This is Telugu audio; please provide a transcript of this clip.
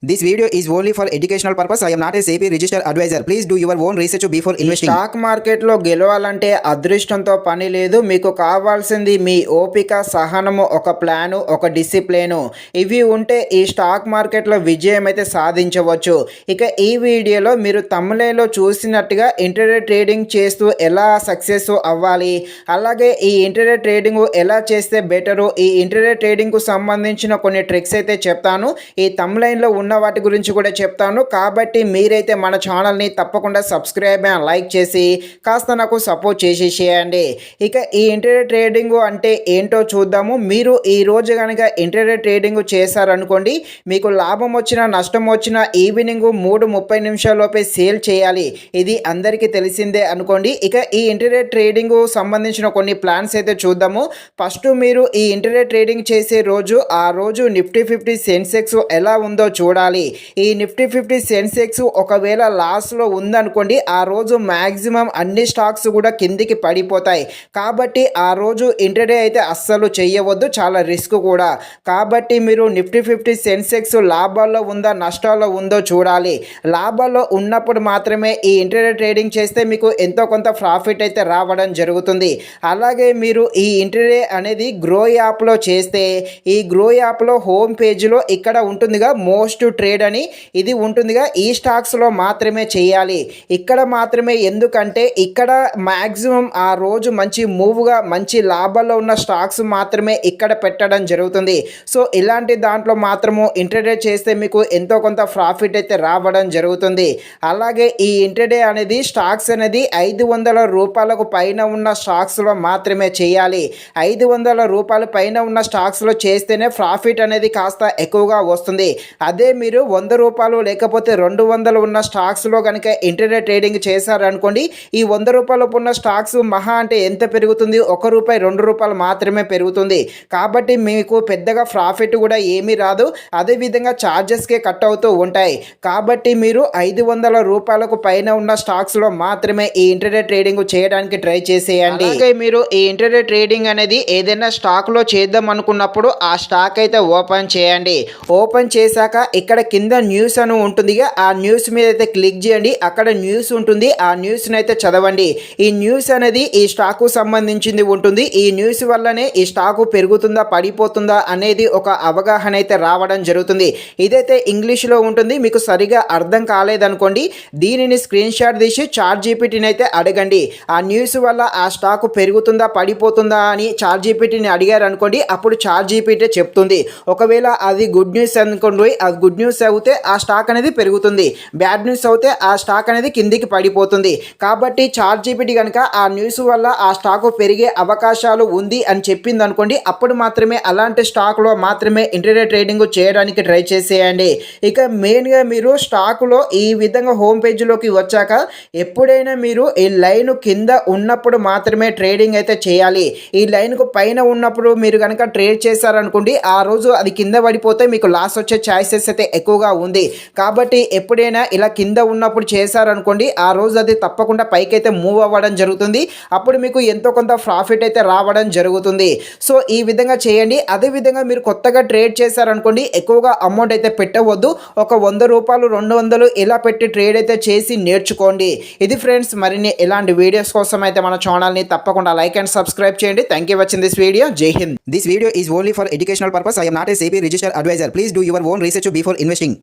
This video is only for educational purpose. I am not a SEBI registered advisor. Please do your own research before investing. Stock మార్కెట్లో గెలవాలంటే అదృష్టంతో పని లేదు. మీకు కావాల్సింది మీ ఓపిక, సహనము, ఒక ప్లాను, ఒక డిసిప్లిను. ఇవి ఉంటే ఈ స్టాక్ మార్కెట్లో విజయం అయితే సాధించవచ్చు. ఇక ఈ వీడియోలో మీరు తమ్ములేలో చూసినట్టుగా ఇంటర్డే ట్రేడింగ్ చేస్తూ ఎలా సక్సెస్ అవ్వాలి, అలాగే ఈ ఇంటర్డే ట్రేడింగ్ ఎలా చేస్తే బెటరు, ఈ ఇంటర్డే ట్రేడింగ్కు సంబంధించిన కొన్ని ట్రిక్స్ అయితే చెప్తాను. ఈ తమ్ములైన్లో ఉన్న వాటి గురించి కూడా చెప్తాను. కాబట్టి మీరైతే మన ఛానల్ని తప్పకుండా సబ్స్క్రైబ్ అండ్ లైక్ చేసి కాస్త నాకు సపోర్ట్ చేసేసేయండి. ఇక ఈ ఇంటర్డే ట్రేడింగ్ అంటే ఏంటో చూద్దాము. మీరు ఈ రోజు కనుక ఇంటర్డే ట్రేడింగ్ చేశారనుకోండి, మీకు లాభం వచ్చినా నష్టం వచ్చినా ఈవినింగ్ 3:30 లోపే సేల్ చేయాలి. ఇది అందరికీ తెలిసిందే అనుకోండి. ఇక ఈ ఇంటర్డే ట్రేడింగ్ సంబంధించిన కొన్ని ప్లాన్స్ అయితే చూద్దాము. ఫస్ట్ మీరు ఈ ఇంటర్డే ట్రేడింగ్ చేసే రోజు ఆ రోజు నిఫ్టీ 50 సెన్సెక్స్ ఎలా ఉందో చూడాలి. ఈ నిఫ్టీ 50 సెన్సెక్స్ ఒకవేళ లాస్లో ఉందనుకోండి, ఆ రోజు మ్యాక్సిమం అన్ని స్టాక్స్ కూడా కిందికి పడిపోతాయి. కాబట్టి ఆ రోజు ఇంటర్డే అయితే అస్సలు చేయవద్దు, చాలా రిస్క్ కూడా. కాబట్టి మీరు నిఫ్టీ 50 సెన్సెక్స్ లాభాల్లో ఉందా నష్టాల్లో ఉందో చూడాలి. లాభాల్లో ఉన్నప్పుడు మాత్రమే ఈ ఇంటర్డే ట్రేడింగ్ చేస్తే మీకు ఎంతో కొంత ప్రాఫిట్ అయితే రావడం జరుగుతుంది. అలాగే మీరు ఈ ఇంటర్డే అనేది గ్రో యాప్లో చేస్తే, ఈ గ్రో యాప్లో హోమ్ పేజ్లో ఇక్కడ ఉంటుందిగా మోస్ట్ ట్రేడ్ అని, ఇది ఉంటుందిగా, ఈ స్టాక్స్లో మాత్రమే చేయాలి. ఇక్కడ మాత్రమే, ఎందుకంటే ఇక్కడ మ్యాక్సిమం ఆ రోజు మంచి మూవ్గా మంచి లాభాల్లో ఉన్న స్టాక్స్ మాత్రమే ఇక్కడ పెట్టడం జరుగుతుంది. సో ఇలాంటి దాంట్లో మాత్రము ఇంటర్డే చేస్తే మీకు ఎంతో కొంత ప్రాఫిట్ అయితే రావడం జరుగుతుంది. అలాగే ఈ ఇంటర్డే అనేది స్టాక్స్ అనేది 500 రూపాయలకు పైన ఉన్న స్టాక్స్లో మాత్రమే చేయాలి. 500 రూపాయల పైన ఉన్న స్టాక్స్లో చేస్తేనే ప్రాఫిట్ అనేది కాస్త ఎక్కువగా వస్తుంది. అదే మీరు 100 రూపాయలు లేకపోతే 200 ఉన్న స్టాక్స్లో కనుక ఇంటర్డే ట్రేడింగ్ చేశారనుకోండి, ఈ 100 రూపాయలు ఉన్న స్టాక్స్ మహా అంటే ఎంత పెరుగుతుంది, ₹1 ₹2 మాత్రమే పెరుగుతుంది. కాబట్టి మీకు పెద్దగా ప్రాఫిట్ కూడా ఏమీ రాదు. అదేవిధంగా ఛార్జెస్కే కట్ అవుతూ ఉంటాయి. కాబట్టి మీరు 500 రూపాయలకు పైన ఉన్న స్టాక్స్లో మాత్రమే ఈ ఇంటర్డే ట్రేడింగ్ చేయడానికి ట్రై చేసేయండి. అలాగే మీరు ఈ ఇంటర్డే ట్రేడింగ్ అనేది ఏదైనా స్టాక్లో చేద్దాం అనుకున్నప్పుడు ఆ స్టాక్ అయితే ఓపెన్ చేయండి. ఓపెన్ చేశాక ఇక్కడ కింద న్యూస్ అని ఉంటుంది, ఆ న్యూస్ మీద అయితే క్లిక్ చేయండి. అక్కడ న్యూస్ ఉంటుంది, ఆ న్యూస్ని అయితే చదవండి. ఈ న్యూస్ అనేది ఈ స్టాకు సంబంధించింది ఉంటుంది. ఈ న్యూస్ వల్లనే ఈ స్టాకు పెరుగుతుందా పడిపోతుందా అనేది ఒక అవగాహన అయితే రావడం జరుగుతుంది. ఇదైతే ఇంగ్లీష్లో ఉంటుంది. మీకు సరిగా అర్థం కాలేదనుకోండి, దీనిని స్క్రీన్ షాట్ తీసి చాట్ జీపీటీని అయితే అడగండి. ఆ న్యూస్ వల్ల ఆ స్టాకు పెరుగుతుందా పడిపోతుందా అని చాట్ జీపీటీని అడిగారు అనుకోండి, అప్పుడు చాట్ జీపీటీ చెప్తుంది. ఒకవేళ అది గుడ్ న్యూస్ అనుకోండి, అది గుడ్ న్యూస్ అయితే ఆ స్టాక్ అనేది పెరుగుతుంది, బ్యాడ్ న్యూస్ అయితే ఆ స్టాక్ అనేది కిందికి పడిపోతుంది. కాబట్టి చాట్ జీపీటీ కనుక ఆ న్యూస్ వల్ల ఆ స్టాక్ పెరిగే అవకాశాలు ఉంది అని చెప్పింది అనుకోండి, అప్పుడు మాత్రమే అలాంటి స్టాక్లో మాత్రమే ఇంటర్డే ట్రేడింగ్ చేయడానికి ట్రై చేసేయండి. ఇక మెయిన్గా మీరు స్టాకులో ఈ విధంగా హోమ్ పేజీలోకి వచ్చాక ఎప్పుడైనా మీరు ఈ లైన్ కింద ఉన్నప్పుడు మాత్రమే ట్రేడింగ్ అయితే చేయాలి. ఈ లైన్కు పైన ఉన్నప్పుడు మీరు కనుక ట్రేడ్ చేశారనుకోండి, ఆ రోజు అది కింద పడిపోతే మీకు లాస్ వచ్చే ఛాయిసెస్ అయితే ఎక్కువగా ఉంది. కాబట్టి ఎప్పుడైనా ఇలా కింద ఉన్నప్పుడు చేశారనుకోండి, ఆ రోజు అది తప్పకుండా పైకైతే మూవ్ అవ్వడం జరుగుతుంది. అప్పుడు మీకు ఎంతో కొంత ప్రాఫిట్ అయితే రావడం జరుగుతుంది. సో ఈ విధంగా చేయండి. అదేవిధంగా మీరు కొత్తగా ట్రేడ్ చేశారనుకోండి, ఎక్కువగా అమౌంట్ అయితే పెట్టవద్దు. ఒక ₹100 200 ఇలా పెట్టి ట్రేడ్ అయితే చేసి నేర్చుకోండి. ఇది ఫ్రెండ్స్, మరిన్ని ఇలాంటి వీడియోస్ కోసం అయితే మన ఛానల్ని తప్పకుండా లైక్ అండ్ సబ్స్క్రైబ్ చేయండి. Thank you watching this video. జై Hind. This video is only for educational purpose. I am not a SEBI registered advisor. Please do your own research before investing.